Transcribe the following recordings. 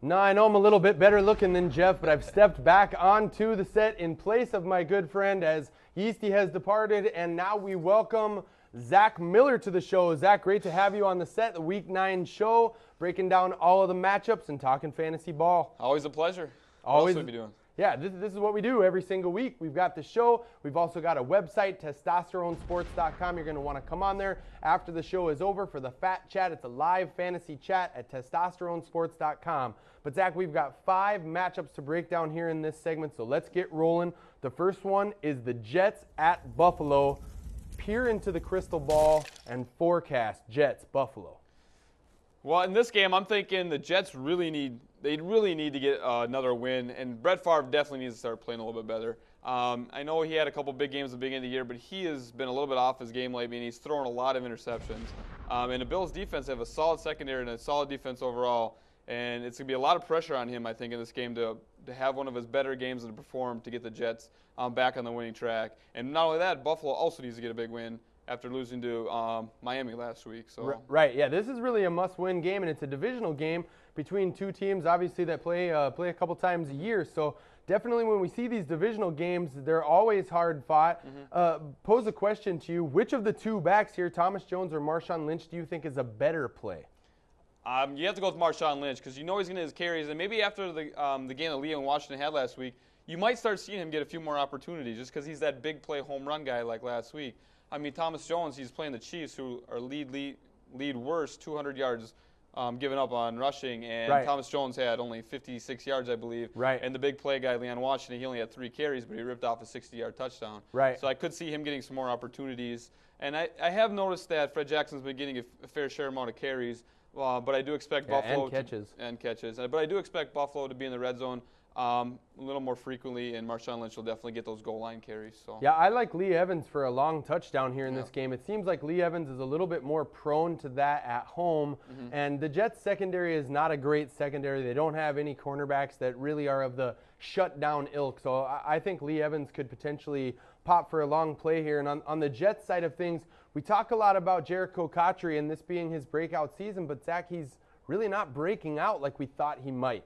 No, I know I'm a little bit better looking than Jeff, but I've stepped back onto the set in place of my good friend as Yeasty has departed, and now we welcome Zach Miller to the show. Zach, great to have you on the set, the Week 9 show, breaking down all of the matchups and talking fantasy ball. Always a pleasure. Always. What else will we be doing? Yeah, this is what we do every single week. We've got the show. We've also got a website, testosteronesports.com. You're going to want to come on there after the show is over for the Fat Chat. It's a live fantasy chat at testosteronesports.com. But, Zach, we've got 5 matchups to break down here in this segment, so let's get rolling. The first one is the Jets at Buffalo. Peer into the crystal ball and forecast Jets, Buffalo. Well, in this game, I'm thinking the Jets really need to get another win, and Brett Favre definitely needs to start playing a little bit better. I know he had a couple big games at the beginning of the year, but he has been a little bit off his game lately, and he's thrown a lot of interceptions. And the Bills' defense have a solid secondary and a solid defense overall, and it's going to be a lot of pressure on him, I think, in this game to have one of his better games and to perform to get the Jets back on the winning track. And not only that, Buffalo also needs to get a big win after losing to Miami last week. So Right, yeah, this is really a must-win game, and it's a divisional game between two teams, obviously, that play a couple times a year. So definitely when we see these divisional games, they're always hard-fought. Pose a question to you. Which of the two backs here, Thomas Jones or Marshawn Lynch, do you think is a better play? You have to go with Marshawn Lynch because you know he's going to his carries, and maybe after the game that Leo and Washington had last week, you might start seeing him get a few more opportunities just because he's that big play home run guy like last week. I mean, Thomas Jones, he's playing the Chiefs, who are lead worst, 200 yards given up on rushing, and Right. Thomas Jones had only 56 yards, I believe. Right. And the big play guy, Leon Washington, he only had 3 carries, but he ripped off a 60-yard touchdown. Right. So I could see him getting some more opportunities. And I have noticed that Fred Jackson's been getting a fair share amount of carries, but I do expect Buffalo and catches. But I do expect Buffalo to be in the red zone a little more frequently, and Marshawn Lynch will definitely get those goal line carries. So Yeah, I like Lee Evans for a long touchdown here in this game. It seems like Lee Evans is a little bit more prone to that at home, and the Jets secondary is not a great secondary. They don't have any cornerbacks that really are of the shutdown ilk, so I think Lee Evans could potentially pop for a long play here. And on the Jets side of things, we talk a lot about Jericho Cotchery and this being his breakout season, but Zach, he's really not breaking out like we thought he might.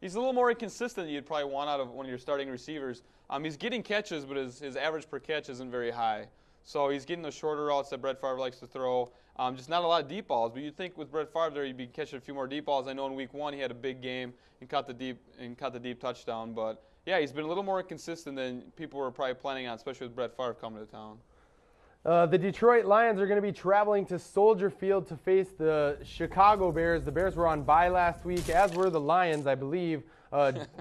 He's a little more inconsistent than you'd probably want out of one of your starting receivers. He's getting catches, but his average per catch isn't very high. So he's getting the shorter routes that Brett Favre likes to throw. Just not a lot of deep balls. But you'd think with Brett Favre there, he'd be catching a few more deep balls. I know in Week 1 he had a big game and caught the deep touchdown. But yeah, he's been a little more inconsistent than people were probably planning on, especially with Brett Favre coming to town. The Detroit Lions are going to be traveling to Soldier Field to face the Chicago Bears. The Bears were on bye last week, as were the Lions, I believe.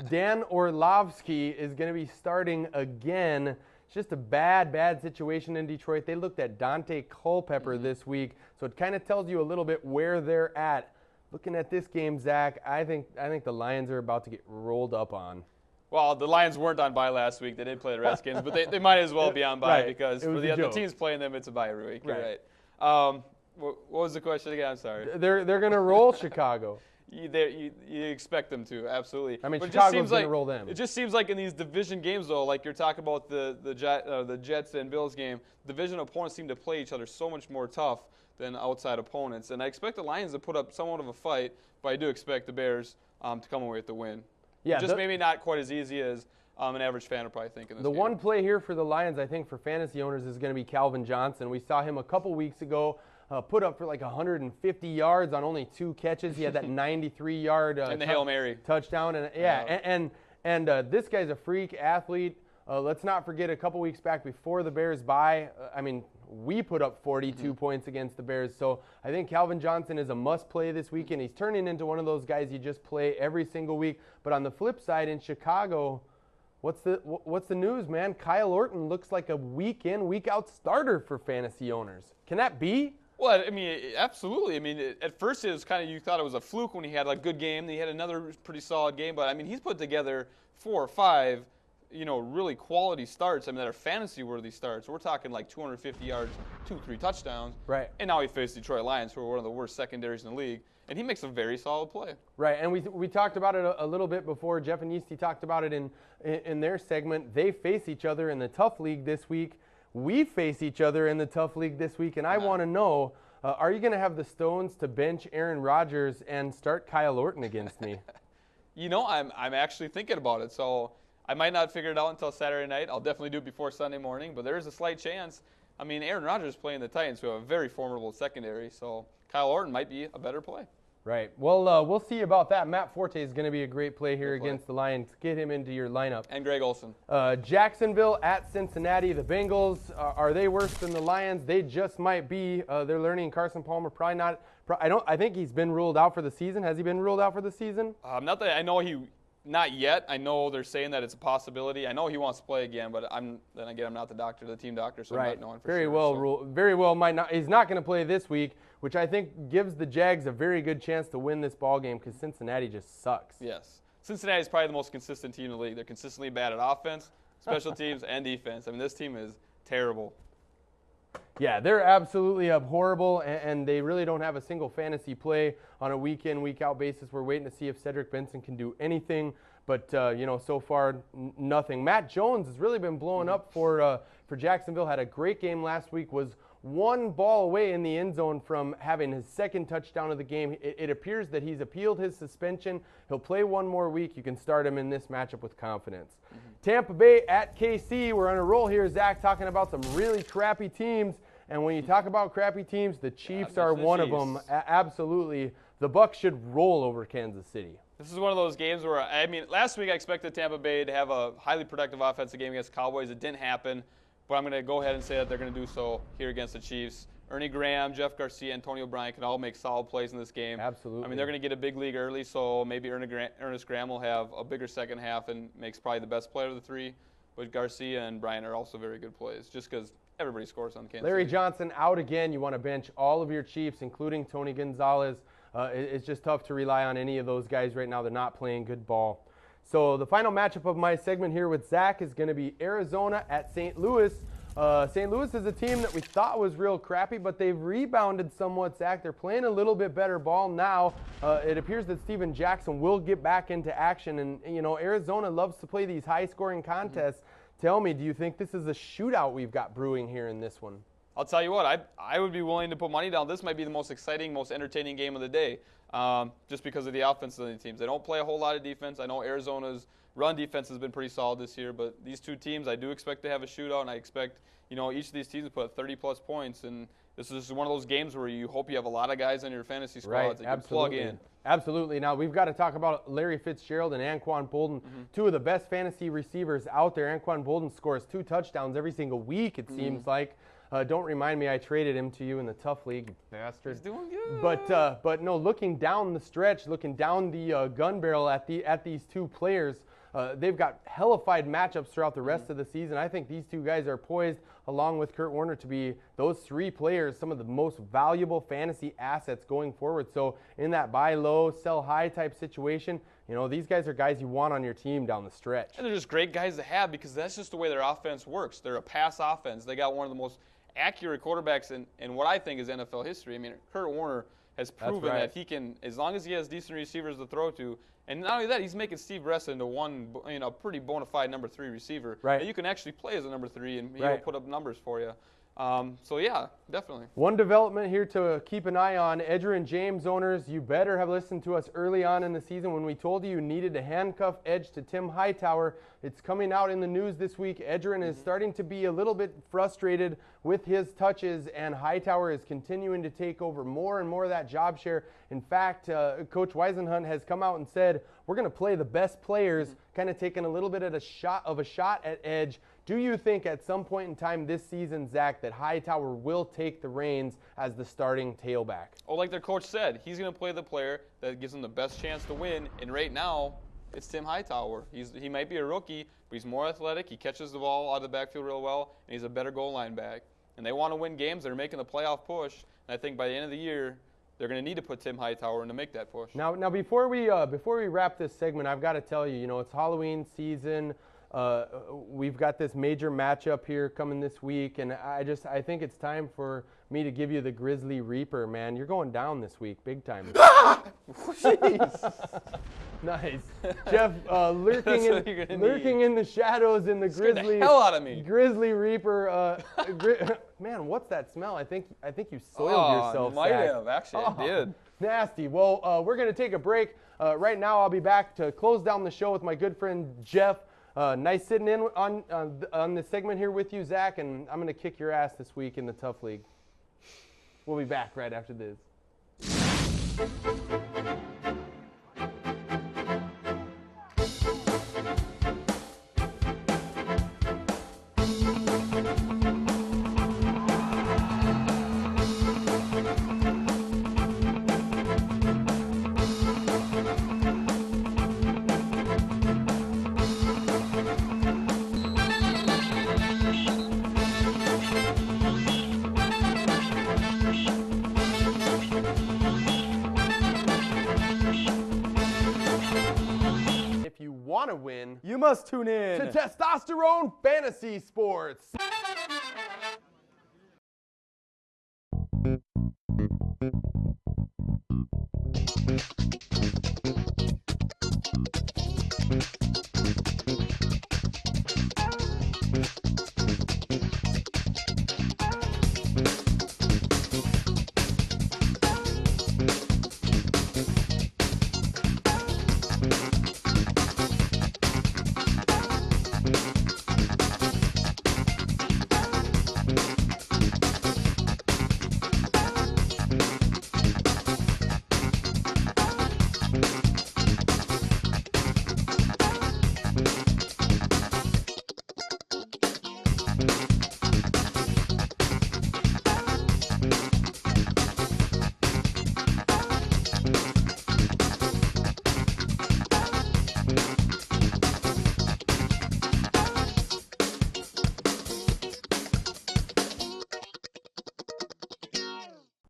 Dan Orlovsky is going to be starting again. It's just a bad situation in Detroit. They looked at Dante Culpepper this week, so it kind of tells you a little bit where they're at. Looking at this game, Zach, I think the Lions are about to get rolled up on. Well, the Lions weren't on bye last week. They did play the Redskins, but they might as well be on bye because for the other teams playing them, it's a bye every week. You're right. What was the question again? I'm sorry. They're going to roll Chicago. You expect them to, absolutely. I mean, Chicago's going to roll them. It just seems like in these division games, though, like you're talking about the Jets and Bills game, division opponents seem to play each other so much more tough than outside opponents. And I expect the Lions to put up somewhat of a fight, but I do expect the Bears to come away with the win. Yeah, just maybe not quite as easy as an average fan would probably think in this game. The one play here for the Lions, I think, for fantasy owners is going to be Calvin Johnson. We saw him a couple weeks ago put up for like 150 yards on only 2 catches. He had that 93-yard and the Hail Mary touchdown. And this guy's a freak athlete. Let's not forget a couple weeks back before the Bears bye, we put up 42 points against the Bears. So I think Calvin Johnson is a must-play this weekend. He's turning into one of those guys you just play every single week. But on the flip side, in Chicago, what's the news, man? Kyle Orton looks like a week-in, week-out starter for fantasy owners. Can that be? Well, absolutely. At first it was you thought it was a fluke when he had a good game. Then he had another pretty solid game. But, he's put together 4 or 5 really quality starts, that are fantasy-worthy starts. We're talking like 250 yards, 2-3 touchdowns. Right. And now he faced Detroit Lions, who are one of the worst secondaries in the league, and he makes a very solid play. Right, and we talked about it a little bit before. Jeff and Yeasty talked about it in their segment. They face each other in the tough league this week. We face each other in the tough league this week, and I want to know, are you going to have the stones to bench Aaron Rodgers and start Kyle Orton against me? I'm actually thinking about it. So I might not figure it out until Saturday night. I'll definitely do it before Sunday morning, but there is a slight chance. I mean, Aaron Rodgers playing the Titans, who have a very formidable secondary, so Kyle Orton might be a better play. Right. Well, we'll see about that. Matt Forte is going to be a great play here Great play. against the Lions. Get him into your lineup. And Greg Olsen. Jacksonville at Cincinnati. The Bengals, are they worse than the Lions? They just might be. They're learning Carson Palmer. Probably not. I think he's been ruled out for the season. Has he been ruled out for the season? Not that I know not yet. I know they're saying that it's a possibility. I know he wants to play again, but I'm not the doctor, the team doctor, so right. I'm not knowing for very sure. Well, very well might not. He's not going to play this week, which I think gives the Jags a very good chance to win this ball game because Cincinnati just sucks. Yes. Cincinnati is probably the most consistent team in the league. They're consistently bad at offense, special teams, and defense. I mean, this team is terrible. Yeah, they're absolutely horrible, and they really don't have a single fantasy play on a week-in, week-out basis. We're waiting to see if Cedric Benson can do anything, but so far nothing. Matt Jones has really been blowing up for Jacksonville. Had a great game last week. Was one ball away in the end zone from having his second touchdown of the game. It appears that he's appealed his suspension. He'll play one more week. You can start him in this matchup with confidence. Tampa Bay at KC. We're on a roll here, Zach, talking about some really crappy teams. And when you talk about crappy teams, the Chiefs are one of them. Absolutely. The Bucs should roll over Kansas City. This is one of those games where, last week I expected Tampa Bay to have a highly productive offensive game against the Cowboys. It didn't happen, but I'm going to go ahead and say that they're going to do so here against the Chiefs. Ernie Graham, Jeff Garcia, Antonio Bryant can all make solid plays in this game. Absolutely. I mean, they're going to get a big lead early, so maybe Ernest Graham will have a bigger second half and makes probably the best player of the three. But Garcia and Bryant are also very good plays, just because everybody scores on Kansas Larry City. Johnson out again. You want to bench all of your Chiefs, including Tony Gonzalez. It's just tough to rely on any of those guys right now. They're not playing good ball. So the final matchup of my segment here with Zach is going to be Arizona at St. Louis. St. Louis is a team that we thought was real crappy, but they've rebounded somewhat, Zach. They're playing a little bit better ball now. It appears that Steven Jackson will get back into action. And, Arizona loves to play these high-scoring contests. Tell me, do you think this is a shootout we've got brewing here in this one? I'll tell you what, I would be willing to put money down. This might be the most exciting, most entertaining game of the day, just because of the offense of the teams. They don't play a whole lot of defense. I know Arizona's run defense has been pretty solid this year, but these two teams, I do expect to have a shootout, and I expect each of these teams to put 30-plus points. And this is one of those games where you hope you have a lot of guys on your fantasy squads that you can plug in. Absolutely. Now, we've got to talk about Larry Fitzgerald and Anquan Bolden, two of the best fantasy receivers out there. Anquan Bolden scores 2 touchdowns every single week, it seems like. Don't remind me I traded him to you in the tough league, you bastard. He's doing good. But no, looking down the stretch, looking down the gun barrel at these two players, they've got hellified matchups throughout the rest of the season. I think these two guys are poised, along with Kurt Warner, to be those 3 players, some of the most valuable fantasy assets going forward. So in that buy low, sell high type situation, these guys are guys you want on your team down the stretch. And they're just great guys to have because that's just the way their offense works. They're a pass offense. They got one of the most accurate quarterbacks in what I think is NFL history. I mean, Kurt Warner has proven that he can, as long as he has decent receivers to throw to, and not only that, he's making Steve Ressa into one, pretty bona fide number 3 receiver that you can actually play as a number 3, and he'll put up numbers for you. So yeah, definitely. One development here to keep an eye on, Edgerrin James owners, you better have listened to us early on in the season when we told you needed to handcuff Edge to Tim Hightower. It's coming out in the news this week. Edgerrin is starting to be a little bit frustrated with his touches, and Hightower is continuing to take over more and more of that job share. In fact, Coach Weisenhunt has come out and said, we're going to play the best players, kind of taking a little bit of a shot at Edge. Do you think at some point in time this season, Zach, that Hightower will take the reins as the starting tailback? Oh, like their coach said, he's going to play the player that gives him the best chance to win. And right now, it's Tim Hightower. He might be a rookie, but he's more athletic. He catches the ball out of the backfield real well, and he's a better goal line back. And they want to win games. They're making the playoff push. And I think by the end of the year, they're going to need to put Tim Hightower in to make that push. Now before we wrap this segment, I've got to tell you, it's Halloween season. We've got this major matchup here coming this week, and I think it's time for me to give you the Grizzly Reaper, man. You're going down this week, big time. Jeez. Nice. Jeff, lurking in the shadows in the Grizzly. The hell out of me. Grizzly Reaper. Man, what's that smell? I think you soiled yourself. Might Zach. have. Actually, I did. Nasty. Well, we're going to take a break. Right now, I'll be back to close down the show with my good friend Jeff. Nice sitting in on this segment here with you, Zach, and I'm going to kick your ass this week in the Tough League. We'll be back right after this. If you want to win, You must tune in to Testosterone Fantasy Sports.